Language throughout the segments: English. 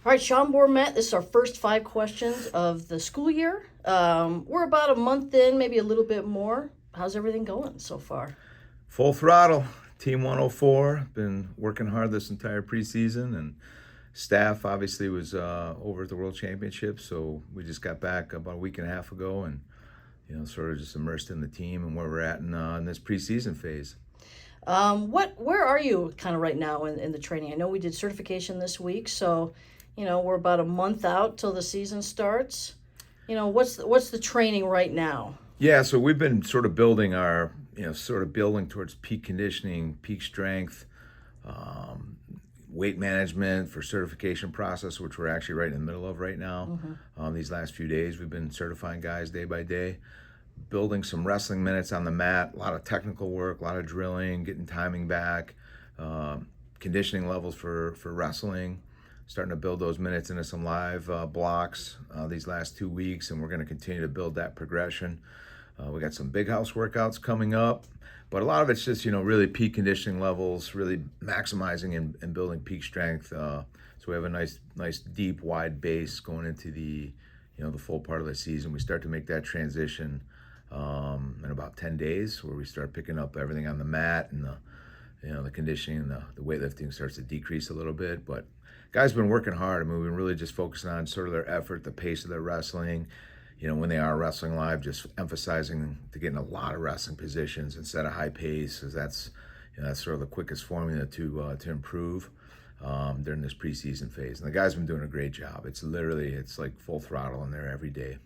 All right, Sean Bormet, this is our first 5 questions of the school year. We're about a month in, maybe a little bit more. How's everything going so far? Full throttle. Team 104. Been working hard this entire preseason, and staff obviously was over at the World Championship. So we just got back about a week and a half ago, and sort of just immersed in the team and where we're at in this preseason phase. Where are you kind of right now in the training? I know we did certification this week, so we're about a month out till the season starts. What's the training right now? Yeah, so we've been sort of building building towards peak conditioning, peak strength, um, weight management for certification process, which we're actually right in the middle of right now. These last few days, we've been certifying guys day by day, building some wrestling minutes on the mat, a lot of technical work, a lot of drilling, getting timing back, uh, conditioning levels for wrestling, starting to build those minutes into some live blocks these last 2 weeks, and we're going to continue to build that progression. We got some big house workouts coming up, but a lot of it's just, really peak conditioning levels, really maximizing and building peak strength. So we have a nice, deep, wide base going into the full part of the season. We start to make that transition in about 10 days, where we start picking up everything on the mat, and the conditioning and the weightlifting starts to decrease a little bit. But guys been working hard. I mean, we've been really just focusing on sort of their effort, the pace of their wrestling. When they are wrestling live, just emphasizing to get in a lot of wrestling positions instead of high pace, because that's sort of the quickest formula to improve during this preseason phase. And the guys have been doing a great job. It's like full throttle in there every day.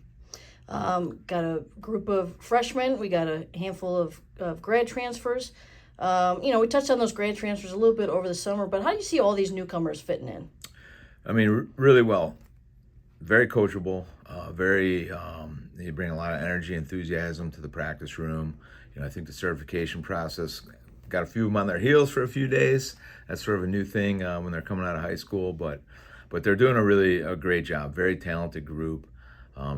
Got a group of freshmen. We got a handful of grad transfers. We touched on those grad transfers a little bit over the summer, but how do you see all these newcomers fitting in? I mean, really well. Very coachable. You bring a lot of energy, enthusiasm to the practice room. I think the certification process got a few of them on their heels for a few days. That's sort of a new thing when they're coming out of high school, but they're doing a great job. Very talented group,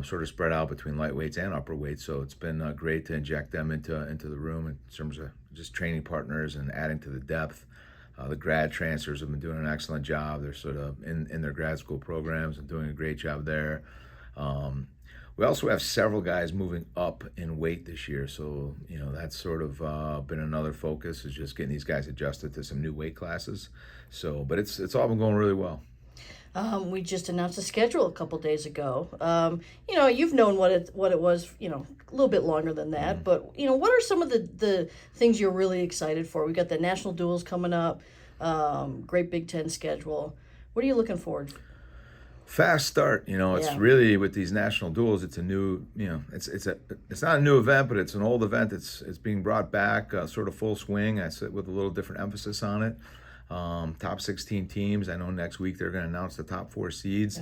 sort of spread out between lightweights and upper weights. So it's been great to inject them into the room in terms of just training partners and adding to the depth. The grad transfers have been doing an excellent job. They're sort of in their grad school programs and doing a great job there. We also have several guys moving up in weight this year, so that's sort of been another focus, is just getting these guys adjusted to some new weight classes. So, but it's all been going really well. We just announced a schedule a couple days ago. You've known what it was, a little bit longer than that. But what are some of the things you're really excited for? We got the national duels coming up. Great Big Ten schedule. What are you looking forward to? Fast start. It's Yeah. really, with these national duels, it's a new, it's not a new event, but it's an old event. It's being brought back, sort of full swing. I sit with a little different emphasis on it. Top 16 teams. I know next week they're going to announce the top 4 seeds.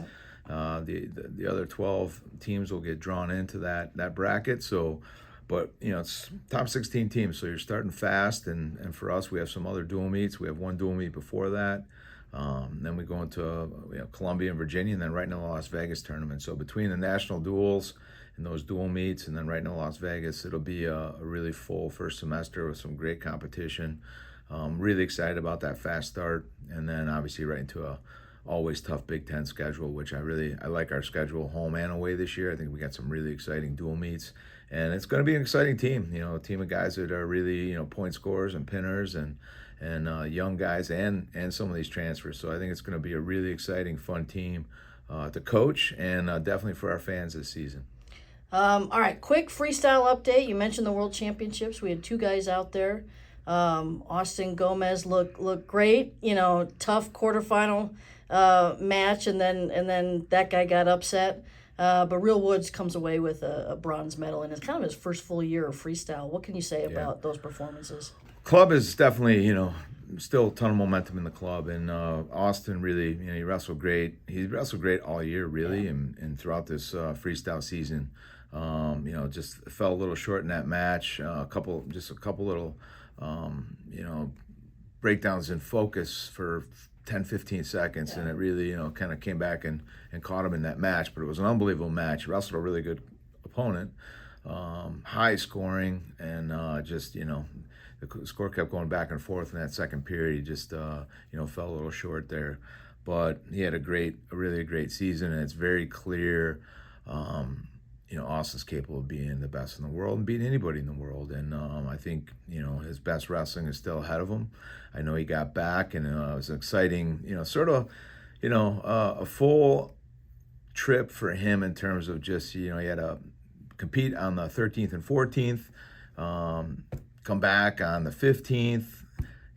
Yeah. The other 12 teams will get drawn into that bracket. So, but it's top 16 teams. So you're starting fast, and for us, we have some other dual meets. We have one dual meet before that. Then we go into Columbia and Virginia, and then right into the Las Vegas tournament. So between the national duels and those dual meets, and then right into Las Vegas, it'll be a really full first semester with some great competition. Really excited about that fast start, and then obviously right into a always tough Big Ten schedule, which I like our schedule, home and away this year. I think we got some really exciting dual meets, and it's going to be an exciting team. A team of guys that are really point scorers and pinners, and young guys, and some of these transfers. So I think it's going to be a really exciting, fun team to coach, and definitely for our fans this season. All right, quick freestyle update. You mentioned the World Championships. We had 2 guys out there. Austin Gomez looked great. Tough quarterfinal match, and then that guy got upset. But Real Woods comes away with a bronze medal, and it's kind of his first full year of freestyle. What can you say about those performances? Club is definitely, still a ton of momentum in the club, and Austin really, he wrestled great. He wrestled great all year, really, Yeah. and throughout this freestyle season. Just fell a little short in that match. A couple little, breakdowns in focus for 10, 15 seconds, Yeah. and it really, kind of came back and caught him in that match. But it was an unbelievable match. He wrestled a really good opponent, high scoring, and the score kept going back and forth in that second period. He just, fell a little short there. but he had a really great season, and it's very clear. Austin's capable of being the best in the world and beating anybody in the world. And I think, his best wrestling is still ahead of him. I know he got back, and it was an exciting, a full trip for him in terms of just, he had to compete on the 13th and 14th, come back on the 15th,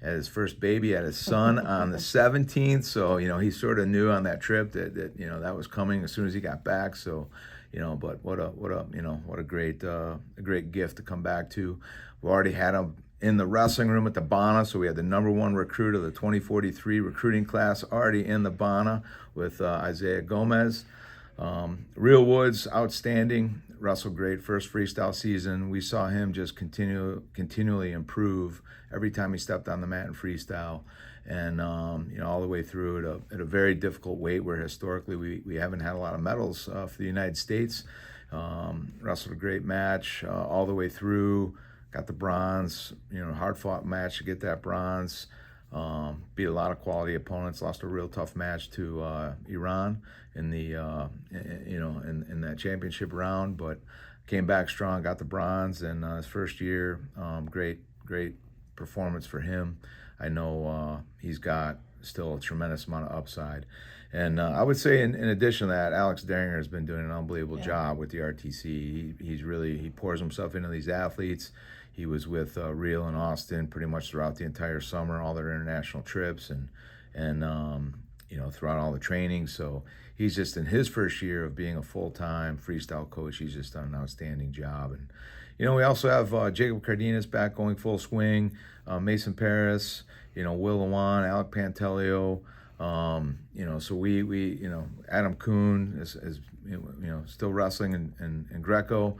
had his first baby, had his son on the 17th. So, he sort of knew on that trip that that was coming as soon as he got back. So, but what a great gift to come back to. We already had him in the wrestling room at the Bana, so we had the number one recruit of the 2043 recruiting class already in the Bana with Isaiah Gomez. Real Woods, outstanding, wrestled great, first freestyle season. We saw him just continually improve every time he stepped on the mat in freestyle, and all the way through at a very difficult weight where historically we haven't had a lot of medals for the United States. Wrestled a great match all the way through, got the bronze, hard fought match to get that bronze. Beat a lot of quality opponents, lost a real tough match to Iran in the in that championship round, but came back strong, got the bronze, and his first year, great performance for him. I know he's got still a tremendous amount of upside, and I would say in addition to that, Alex Daringer has been doing an unbelievable job with the RTC. He pours himself into these athletes. He was with Real and Austin pretty much throughout the entire summer, all their international trips, and throughout all the training. So he's just in his first year of being a full-time freestyle coach. He's just done an outstanding job. And we also have Jacob Cardenas back going full swing, Mason Paris, Will Lewan, Alec Pantelio. So we Adam Kuhn is still wrestling in Greco.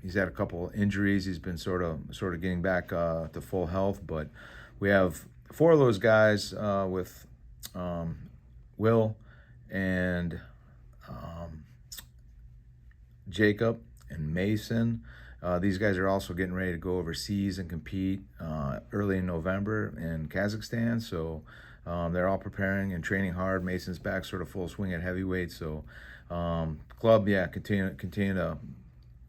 He's had a couple injuries. He's been sort of getting back to full health, but we have 4 of those guys with Will and Jacob and Mason. These guys are also getting ready to go overseas and compete early in November in Kazakhstan. So they're all preparing and training hard. Mason's back sort of full swing at heavyweight. So club, continue to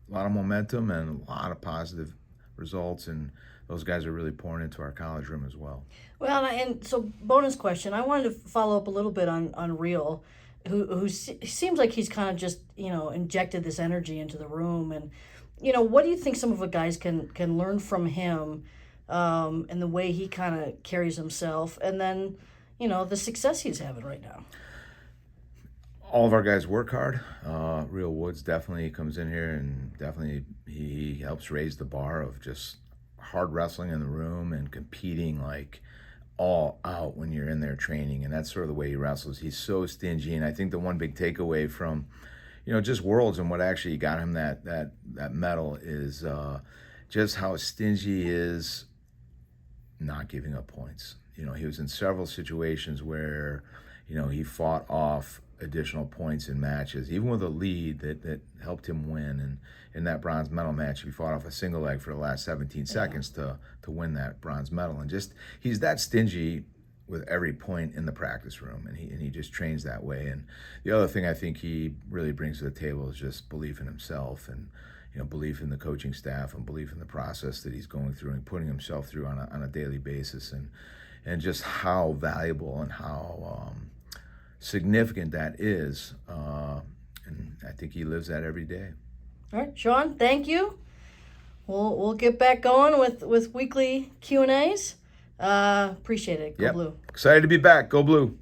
a lot of momentum and a lot of positive results, and those guys are really pouring into our college room as well. Well, and so bonus question, I wanted to follow up a little bit on Real, who seems like he's kind of just injected this energy into the room, and what do you think some of the guys can learn from him, and the way he kind of carries himself, and then the success he's having right now? All of our guys work hard. Real Woods definitely comes in here and definitely he helps raise the bar of just hard wrestling in the room and competing like all out when you're in there training. And that's sort of the way he wrestles. He's so stingy. And I think the one big takeaway from, just Worlds and what actually got him that medal is just how stingy he is not giving up points. He was in several situations where, he fought off additional points in matches, even with a lead that helped him win. And in that bronze medal match, he fought off a single leg for the last 17 seconds to win that bronze medal. And just he's that stingy with every point in the practice room, and he just trains that way. And the other thing I think he really brings to the table is just belief in himself, and belief in the coaching staff, and belief in the process that he's going through and putting himself through on a daily basis, and just how valuable and how significant that is, and I think he lives that every day. All right, Sean, thank you. We'll get back going with weekly Q&As. Appreciate it. Go Blue. Excited to be back. Go Blue.